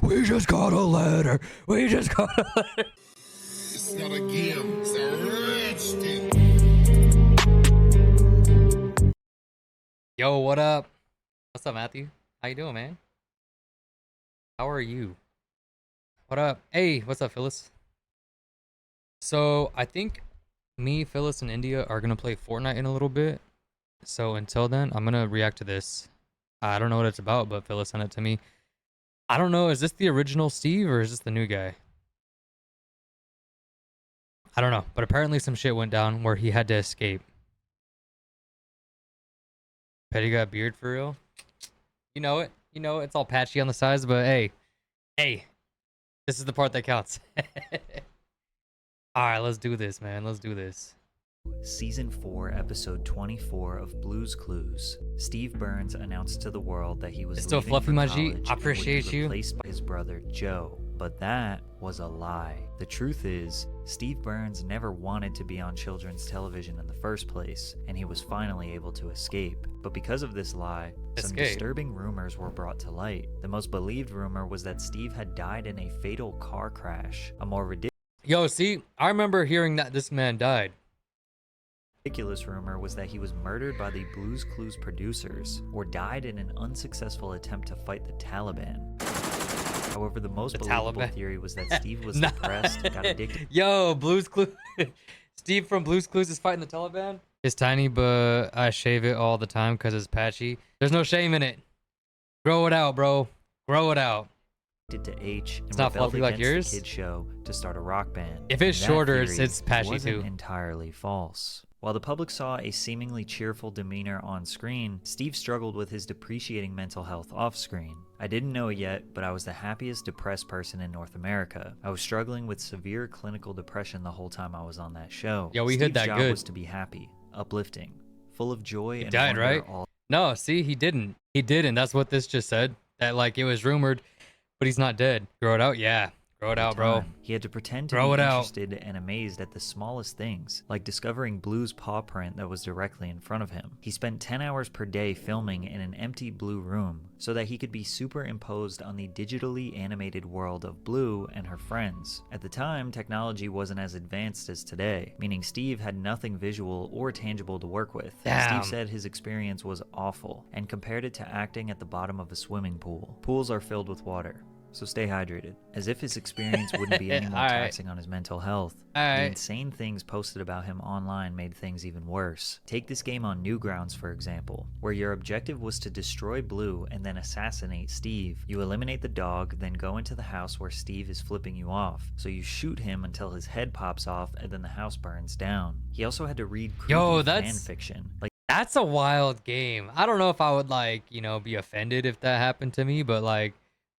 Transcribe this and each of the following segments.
We just got a letter. We just got a letter. It's not a game, it's a rich thing. Yo, what up? What's up, Matthew? How you doing, man? How are you? What up? Hey, what's up, Phyllis? So, I think me, Phyllis, and India are gonna play Fortnite in a little bit. So, until then, I'm gonna react to this. I don't know what it's about, but Phyllis sent it to me. I don't know, is this the original Steve or is this the new guy? I don't know, but apparently some shit went down where he had to escape. Petty got a beard for real? You know it. You know it's all patchy on the sides, but hey, this is the part that counts. All right, let's do this, man. Let's do this. Season 4, Episode 24 of Blue's Clues. Steve Burns announced to the world that he was It's still leaving fluffy, for my G. college I and would be appreciate you. replaced by his brother Joe. But that was a lie. The truth is, Steve Burns never wanted to be on children's television in the first place, and he was finally able to escape. But because of this lie, some disturbing rumors were brought to light. The most believed rumor was that Steve had died in a fatal car crash. A more Yo, see, I remember hearing that this man died. ridiculous rumor was that he was murdered by the Blue's Clues producers or died in an unsuccessful attempt to fight the Taliban. However, the most believable theory was that Steve was depressed, got addicted. Yo, Blue's Clues. Steve from Blue's Clues is fighting the Taliban? It's tiny, but I shave it all the time because it's patchy. There's no shame in it. Grow it out, bro. Grow it out. To H and it's not fluffy like yours. The kid show to start a rock band. If it's shorter, it's patchy wasn't too. Entirely false. While the public saw a seemingly cheerful demeanor on screen, Steve struggled with his depreciating mental health off screen. I didn't know it yet, but I was the happiest depressed person in North America. I was struggling with severe clinical depression the whole time I was on that show. Yo, we Steve's hit that job good. was to be happy, uplifting, full of joy and died, wonder right? all. No, see, he didn't. He didn't. That's what this just said. That like it was rumored, but he's not dead. Grow it out, yeah. Grow it out, bro. He had to pretend to Grow be it out. interested and amazed at the smallest things, like discovering Blue's paw print that was directly in front of him. He spent 10 hours per day filming in an empty Blue room so that he could be superimposed on the digitally animated world of Blue and her friends. At the time, technology wasn't as advanced as today, meaning Steve had nothing visual or tangible to work with. Damn. Steve said his experience was awful and compared it to acting at the bottom of a swimming pool. Pools are filled with water, so stay hydrated. As if his experience wouldn't be any more taxing on his mental health. The insane things posted about him online made things even worse. Take this game on Newgrounds, for example, where your objective was to destroy Blue and then assassinate Steve. You eliminate the dog, then go into the house where Steve is flipping you off. So you shoot him until his head pops off and then the house burns down. He also had to read creepy fan fiction. That's a wild game. I don't know if I would be offended if that happened to me, but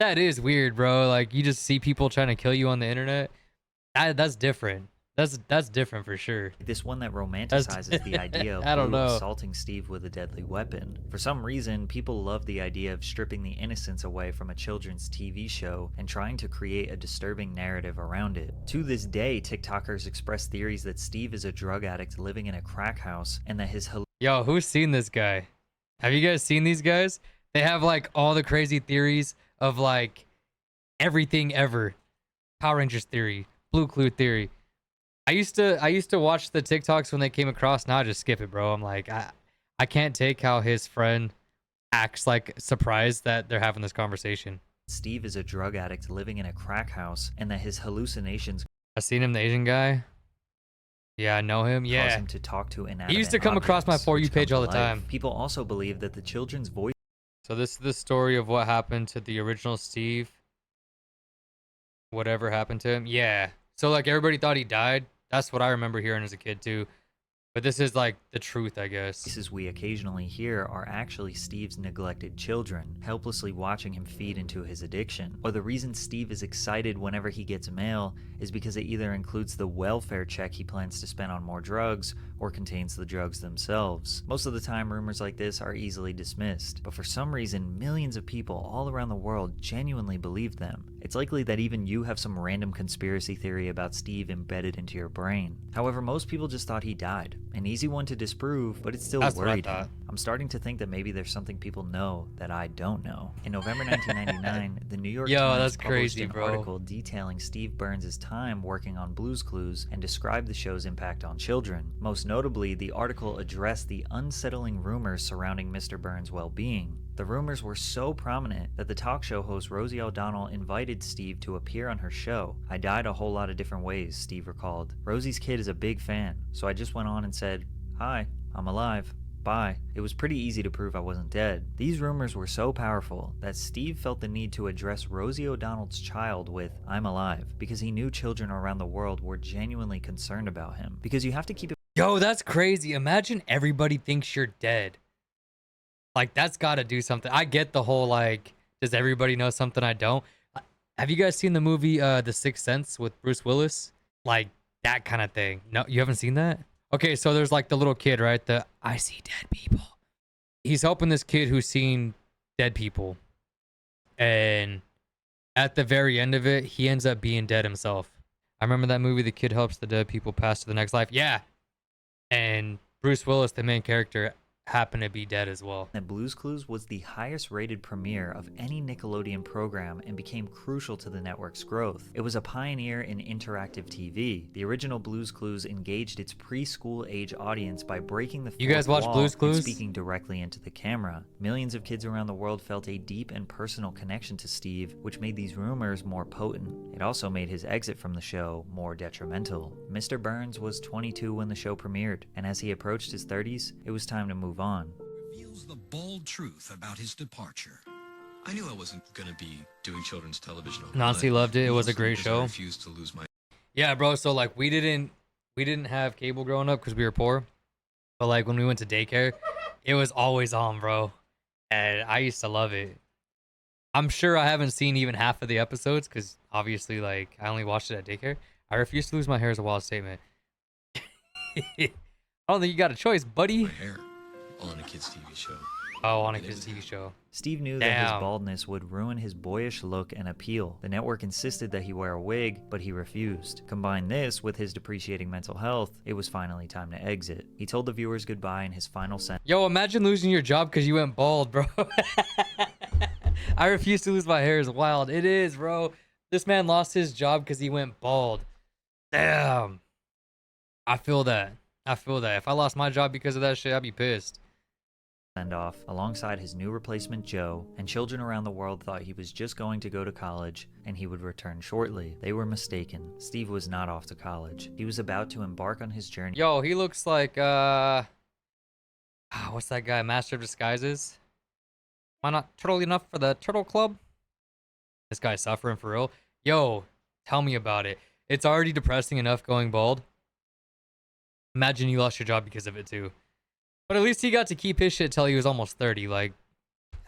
that is weird, bro. Like, you just see people trying to kill you on the internet. That's different. That's different for sure. This one that romanticizes the idea of Blue assaulting Steve with a deadly weapon. For some reason, people love the idea of stripping the innocence away from a children's TV show and trying to create a disturbing narrative around it. To this day, TikTokers express theories that Steve is a drug addict living in a crack house and that his Yo, who's seen this guy? Have you guys seen these guys? They have all the crazy theories of everything ever. Power Rangers theory, Blue Clue theory. I used to watch the TikToks when they came across. Now I just skip it, bro. I'm like, I can't take how his friend acts surprised that they're having this conversation. Steve is a drug addict living in a crack house and that his hallucinations. I seen him, the Asian guy. Yeah, I know him. Yeah. Cause him to talk to inanimate he used to come across my For You page all the time. People also believe that the children's voice. So this is the story of what happened to the original Steve. Whatever happened to him. Yeah. So everybody thought he died. That's what I remember hearing as a kid too. But this is the truth, I guess. Voices we occasionally hear are actually Steve's neglected children, helplessly watching him feed into his addiction. Or the reason Steve is excited whenever he gets mail is because it either includes the welfare check he plans to spend on more drugs or contains the drugs themselves. Most of the time, rumors like this are easily dismissed, but for some reason, millions of people all around the world genuinely believe them. It's likely that even you have some random conspiracy theory about Steve embedded into your brain. However, most people just thought he died. An easy one to disprove, but it still That's what I worried thought. him. I'm starting to think that maybe there's something people know that I don't know. In November 1999, the New York Yo, Times that's published crazy, an bro. article detailing Steve Burns' time working on Blue's Clues and described the show's impact on children. Most notably, the article addressed the unsettling rumors surrounding Mr. Burns' well-being. The rumors were so prominent that the talk show host Rosie O'Donnell invited Steve to appear on her show. I died a whole lot of different ways, Steve recalled. Rosie's kid is a big fan, so I just went on and said, "Hi, I'm alive. Bye." It was pretty easy to prove I wasn't dead. These rumors were so powerful that Steve felt the need to address Rosie O'Donnell's child with "I'm alive" because he knew children around the world were genuinely concerned about him. Because you have to keep it. Yo, that's crazy. Imagine everybody thinks you're dead. Like, that's got to do something. I get the whole, like, does everybody know something I don't? Have you guys seen the movie The Sixth Sense with Bruce Willis? Like, that kind of thing. No, you haven't seen that? Okay, so there's, like, the little kid, right? The, I see dead people. He's helping this kid who's seen dead people. And at the very end of it, he ends up being dead himself. I remember that movie, the kid helps the dead people pass to the next life. Yeah. And Bruce Willis, the main character, happened to be dead as well. That Blue's Clues was the highest rated premiere of any Nickelodeon program and became crucial to the network's growth. It was a pioneer in interactive TV. The original Blue's Clues engaged its preschool age audience by breaking the You guys fourth watch wall Blue's Clues? and speaking directly into the camera. Millions of kids around the world felt a deep and personal connection to Steve, which made these rumors more potent. It also made his exit from the show more detrimental. Mr. Burns was 22 when the show premiered, and as he approached his 30s, it was time to move on. Reveals the bald truth about his departure. I knew I wasn't gonna be doing children's television. Nancy loved it. It was a great because show. I refused to lose my. Yeah, bro. So like we didn't have cable growing up because we were poor. But like when we went to daycare, it was always on, bro. And I used to love it. I'm sure I haven't seen even half of the episodes because obviously like I only watched it at daycare. I refuse to lose my hair is a wild statement. I don't think you got a choice, buddy. My hair on a kids' TV show. Oh, on a kids' TV show. Steve knew that his Damn. baldness would ruin his boyish look and appeal. The network insisted that he wear a wig, but he refused. Combine this with his depreciating mental health, it was finally time to exit. He told the viewers goodbye in his final sentence. Yo, imagine losing your job because you went bald, bro. I refuse to lose my hair is wild. It is, bro. This man lost his job because he went bald. Damn. I feel that. I feel that. If I lost my job because of that shit, I'd be pissed. Send off alongside his new replacement Joe, and children around the world thought he was just going to go to college and he would return shortly. They were mistaken. Steve was not off to college. He was about to embark on his journey. Yo, he looks like what's that guy? Master of Disguises. Am I not turtle enough for the Turtle Club? This guy's suffering for real. Yo, tell me about it. It's already depressing enough going bald. Imagine you lost your job because of it too. But at least he got to keep his shit till he was almost 30. Like,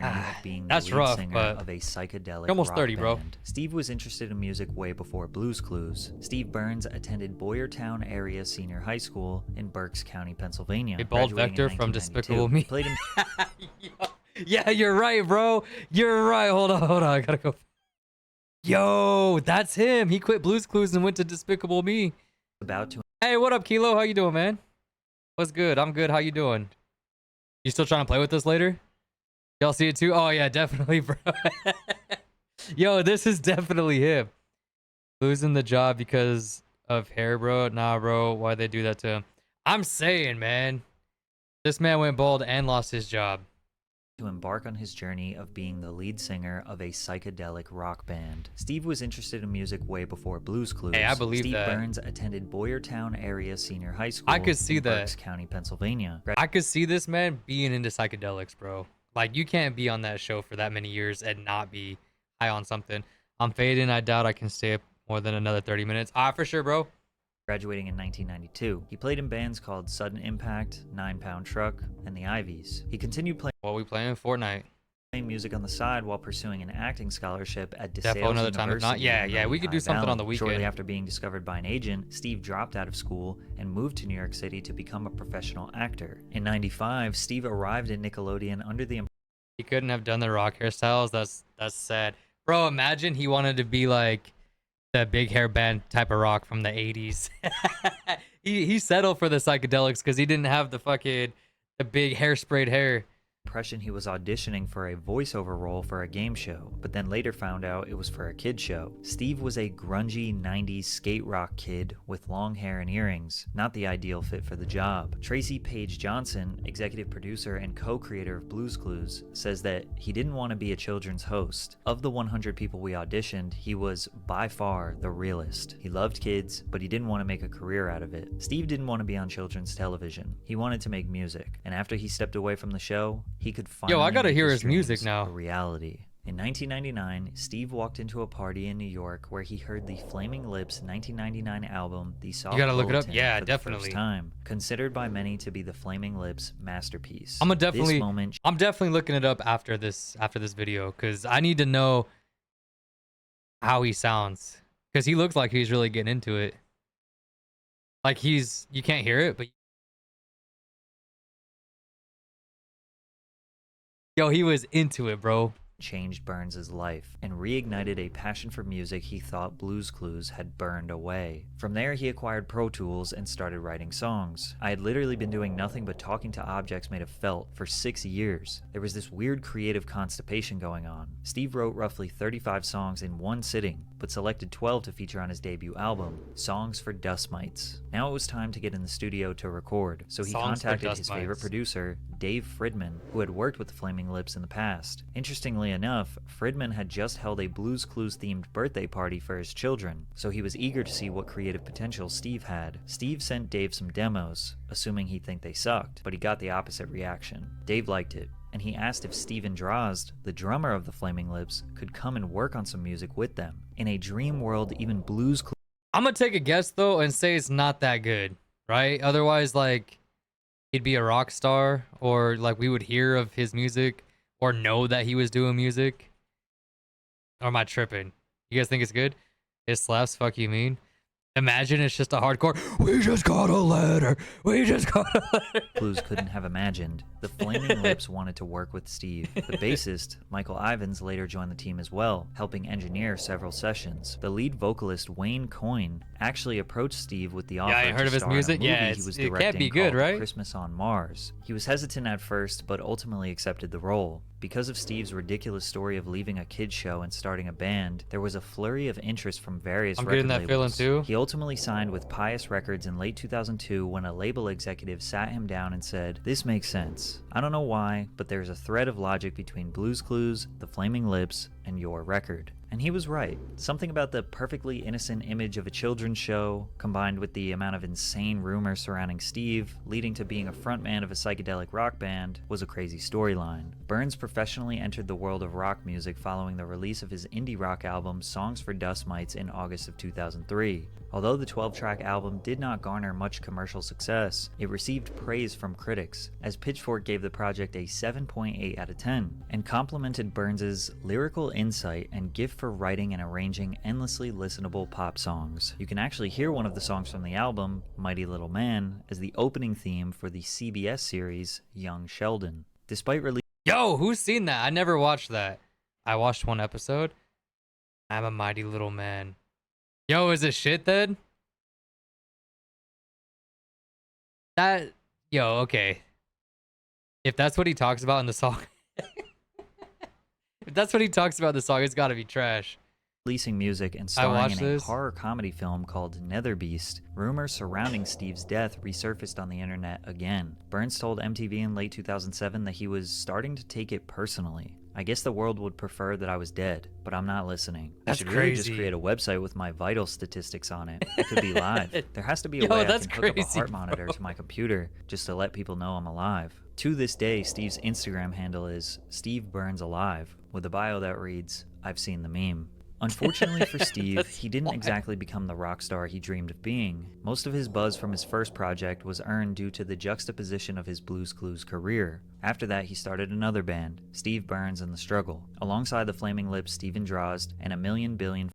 of being the that's lead rough, singer but of a psychedelic you're almost rock 30, bro. band. Steve was interested in music way before Blue's Clues. Steve Burns attended Boyertown Area Senior High School in Berks County, Pennsylvania. a bald graduating Vector in from 1992. Despicable Me. He played in Yeah, you're right, bro. You're right. Hold on. I gotta go. Yo, that's him. He quit Blue's Clues and went to Despicable Me. about to Hey, what up, Kilo? How you doing, man? What's good? I'm good. How you doing? You still trying to play with us later? Y'all see it too? Oh yeah, definitely, bro. Yo, this is definitely him. Losing the job because of hair, bro. Nah, bro. Why'd they do that to him? I'm saying, man. This man went bald and lost his job. embark on his journey of being the lead singer of a psychedelic rock band. Steve was interested in music way before Blue's Clues. Hey, I believe Steve that. Burns attended Boyertown Area Senior High School I could see in that. Berks County, Pennsylvania. I could see this man being into psychedelics, bro. Like, you can't be on that show for that many years and not be high on something. I'm fading. I doubt I can stay up more than another 30 minutes. For sure, bro. Graduating in 1992, he played in bands called Sudden Impact, 9 Pound Truck, and the Ivies. He continued playing What we playing? Fortnite. music on the side while pursuing an acting scholarship at DeSales Defo another time, if not. University Yeah, in yeah, we could do Lehigh something on Valley. the Shortly weekend. after being discovered by an agent, Steve dropped out of school and moved to New York City to become a professional actor. In 95, Steve arrived at Nickelodeon under the He couldn't have done the rock hairstyles. That's sad. Bro, imagine he wanted to be like the big hair band type of rock from the 80s. he settled for the psychedelics because he didn't have the big hairsprayed hair. Impression he was auditioning for a voiceover role for a game show, but then later found out it was for a kid show. Steve was a grungy 90s skate rock kid with long hair and earrings, not the ideal fit for the job. Tracy Page Johnson, executive producer and co-creator of Blue's Clues, says that he didn't want to be a children's host. Of the 100 people we auditioned, he was by far the realest. He loved kids, but he didn't want to make a career out of it. Steve didn't want to be on children's television. He wanted to make music, and after he stepped away from the show, he could finally I gotta make hear his his music dreams now. a reality. In 1999, Steve walked into a party in New York where he heard the Flaming Lips 1999 album, The Soft You gotta look it up? Bulletin, Yeah, for definitely. the first time, considered by many to be the Flaming Lips masterpiece. I'm This definitely looking it up after this video because I need to know how he sounds because he looks like he's really getting into it. Like you can't hear it, but yo, he was into it, bro. changed Burns' life and reignited a passion for music he thought Blue's Clues had burned away. From there, he acquired Pro Tools and started writing songs. I had literally been doing nothing but talking to objects made of felt for 6 years. There was this weird creative constipation going on. Steve wrote roughly 35 songs in one sitting, but selected 12 to feature on his debut album, Songs for Dust Mites. Now it was time to get in the studio to record, so he contacted his favorite producer, Dave Fridman, who had worked with the Flaming Lips in the past. Interestingly enough, Fridman had just held a Blue's Clues themed birthday party for his children, so he was eager to see what creative potential Steve had. Steve sent Dave some demos, assuming he'd think they sucked, but he got the opposite reaction. Dave liked it, and he asked if Steven Drozd, the drummer of the Flaming Lips, could come and work on some music with them. In a dream world, even Blue's Clues... I'm gonna take a guess though and say it's not that good, right? Otherwise, like, he'd be a rock star, or like we would hear of his music or know that he was doing music. Or am I tripping? You guys think it's good? It slaps, fuck you mean? Imagine it's just a hardcore, we just got a letter, we just got a letter. Blues couldn't have imagined. The Flaming Lips wanted to work with Steve. The bassist, Michael Ivins, later joined the team as well, helping engineer several sessions. The lead vocalist, Wayne Coyne, actually approached Steve with the offer I heard to of his star in a music. movie Yeah, he was it can't directing be good, called right? Christmas on Mars. He was hesitant at first, but ultimately accepted the role. Because of Steve's ridiculous story of leaving a kids show and starting a band, there was a flurry of interest from various I'm record getting that feeling labels. too. He ultimately signed with Pius Records in late 2002 when a label executive sat him down and said, "This makes sense. I don't know why, but there's a thread of logic between Blue's Clues, The Flaming Lips, and your record." And he was right. Something about the perfectly innocent image of a children's show, combined with the amount of insane rumors surrounding Steve, leading to being a frontman of a psychedelic rock band, was a crazy storyline. Burns professionally entered the world of rock music following the release of his indie rock album Songs for Dust Mites in August of 2003. Although the 12-track album did not garner much commercial success, it received praise from critics, as Pitchfork gave the project a 7.8 out of 10, and complimented Burns' lyrical insight and gift for writing and arranging endlessly listenable pop songs. You can actually hear one of the songs from the album, Mighty Little Man, as the opening theme for the CBS series Young Sheldon. Despite releasing... Yo, who's seen that? I never watched that. I watched one episode. I'm a mighty little man. Yo, is it shit then? Okay. If that's what he talks about in the song, if that's what he talks about in the song, it's gotta be trash. Releasing music and starring in a horror comedy film called Netherbeast, rumors surrounding Steve's death resurfaced on the internet again. Burns told MTV in late 2007 that he was starting to take it personally. "I guess the world would prefer that I was dead, but I'm not listening. I should really just create a website with my vital statistics on it. It could be live. There has to be a way I can hook up a heart monitor to my computer just to let people know I'm alive." To this day, Steve's Instagram handle is Steve Burns Alive, with a bio that reads, "I've seen the meme." Unfortunately for Steve, he didn't exactly become the rock star he dreamed of being. Most of his buzz from his first project was earned due to the juxtaposition of his Blue's Clues career. After that, he started another band, Steve Burns and the Struggle, alongside the Flaming Lips, Steven Drozd, and a million billion...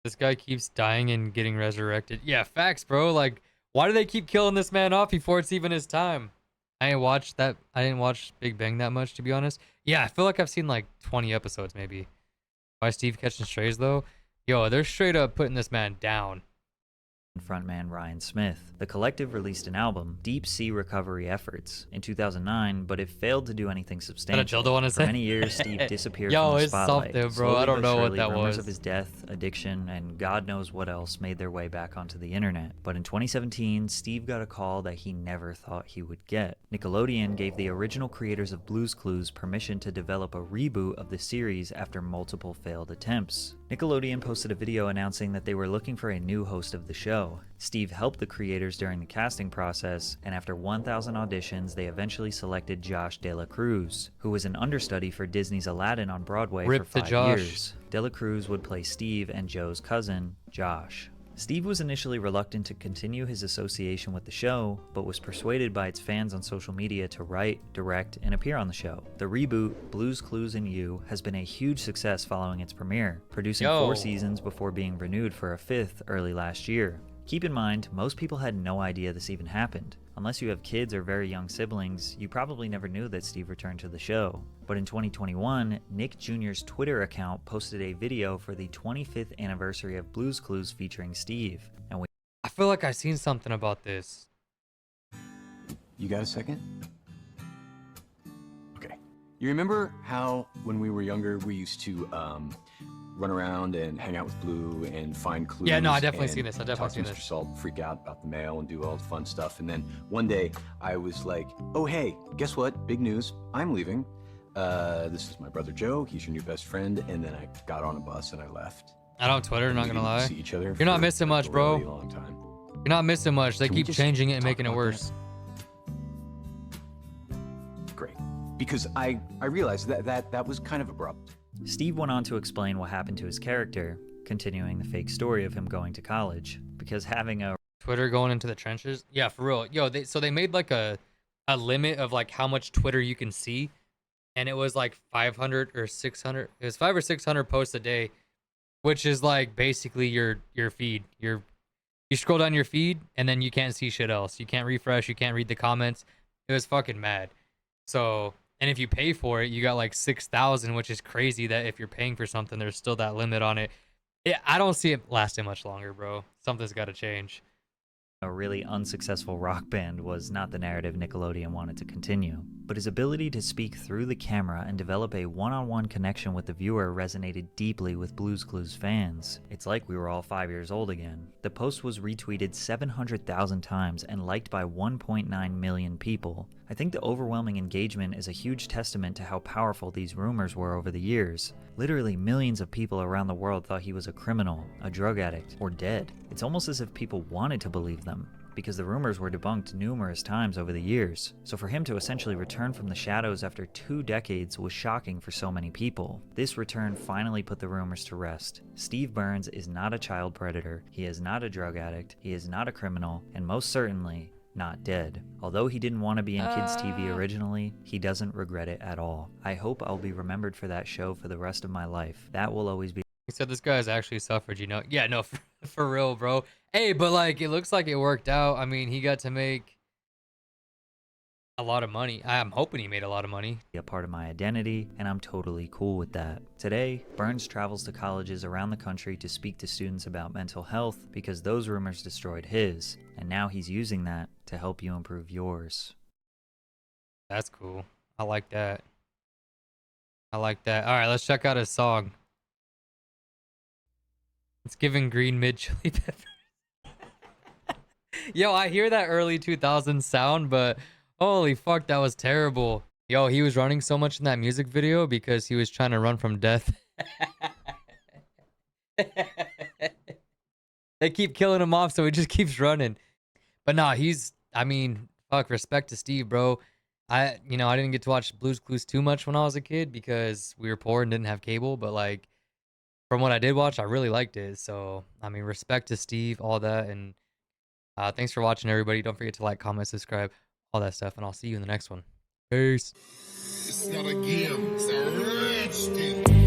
This guy keeps dying and getting resurrected. Yeah, facts, bro. Like, why do they keep killing this man off before it's even his time? I didn't watch Big Bang that much, to be honest. Yeah, I feel like I've seen like 20 episodes, maybe. By Steve Catching Strays, though, yo, they're straight up putting this man down. frontman Ryan Smith. The collective released an album, Deep Sea Recovery Efforts, in 2009, but it failed to do anything substantial. For many years, Steve disappeared from the spotlight. Yo, it's something, bro. I don't know what that rumors was. of his death, addiction, and God knows what else made their way back onto the internet. But in 2017, Steve got a call that he never thought he would get. Nickelodeon gave the original creators of Blue's Clues permission to develop a reboot of the series after multiple failed attempts. Nickelodeon posted a video announcing that they were looking for a new host of the show. Steve helped the creators during the casting process, and after 1,000 auditions, they eventually selected Josh Dela Cruz, who was an understudy for Disney's Aladdin on Broadway for 5 years. Dela Cruz would play Steve and Joe's cousin, Josh. Steve was initially reluctant to continue his association with the show, but was persuaded by its fans on social media to write, direct, and appear on the show. The reboot, Blue's Clues and You, has been a huge success following its premiere, producing 4 seasons before being renewed for a 5th early last year. Keep in mind, most people had no idea this even happened. Unless you have kids or very young siblings, you probably never knew that Steve returned to the show. But in 2021, Nick Jr.'s Twitter account posted a video for the 25th anniversary of Blue's Clues featuring Steve. And I feel like I've seen something about this. You got a second? Okay. You remember how when we were younger, we used to run around and hang out with Blue and find clues? Yeah, no, I definitely seen this. I definitely talk seen to Mr. this. Salt, freak out about the mail and do all the fun stuff. And then one day I was like, oh, hey, guess what? Big news. I'm leaving. This is my brother Joe. He's your new best friend. And then I got on a bus and I left. I don't Twitter, not gonna lie. See each other You're not missing much, bro. Really long time. You're not missing much. They keep changing it and making it worse. Great. Because I realized that was kind of abrupt. Steve went on to explain what happened to his character, continuing the fake story of him going to college, because having a Twitter going into the trenches? Yeah, for real. Yo, so they made like a limit of like how much Twitter you can see, and it was like 500 or 600. It was 500 or 600 posts a day, which is like basically your feed. You scroll down your feed and then you can't see shit else. You can't refresh, you can't read the comments. It was fucking mad. So, and if you pay for it, you got like 6,000, which is crazy that if you're paying for something, there's still that limit on it. Yeah, I don't see it lasting much longer, bro. Something's got to change. A really unsuccessful rock band was not the narrative Nickelodeon wanted to continue, but his ability to speak through the camera and develop a one-on-one connection with the viewer resonated deeply with Blue's Clues fans. It's like we were all 5 years old again. The post was retweeted 700,000 times and liked by 1.9 million people. I think the overwhelming engagement is a huge testament to how powerful these rumors were over the years. Literally millions of people around the world thought he was a criminal, a drug addict, or dead. It's almost as if people wanted to believe them, because the rumors were debunked numerous times over the years. So for him to essentially return from the shadows after 2 decades was shocking for so many people. This return finally put the rumors to rest. Steve Burns is not a child predator, he is not a drug addict, he is not a criminal, and most certainly not dead. Although he didn't want to be in kids' TV originally, he doesn't regret it at all. I hope I'll be remembered for that show for the rest of my life. That will always be. He said this guy's actually suffered, you know? Yeah, no, for real, bro. Hey, but like, it looks like it worked out. I mean, he got to make a lot of money. I'm hoping he made a lot of money. A part of my identity, and I'm totally cool with that. Today, Burns travels to colleges around the country to speak to students about mental health because those rumors destroyed his, and now he's using that to help you improve yours. That's cool. I like that. I like that. All right, let's check out his song. It's giving green mid chili peppers. Yo, I hear that early 2000s sound, but holy fuck, that was terrible. Yo, he was running so much in that music video because he was trying to run from death. They keep killing him off, so he just keeps running. But nah, I mean, fuck, respect to Steve, bro. I didn't get to watch Blue's Clues too much when I was a kid because we were poor and didn't have cable, but like, from what I did watch, I really liked it. So, I mean, respect to Steve, all that. And thanks for watching, everybody. Don't forget to like, comment, subscribe, all that stuff. And I'll see you in the next one. Peace. It's not a game, it's a rich thing.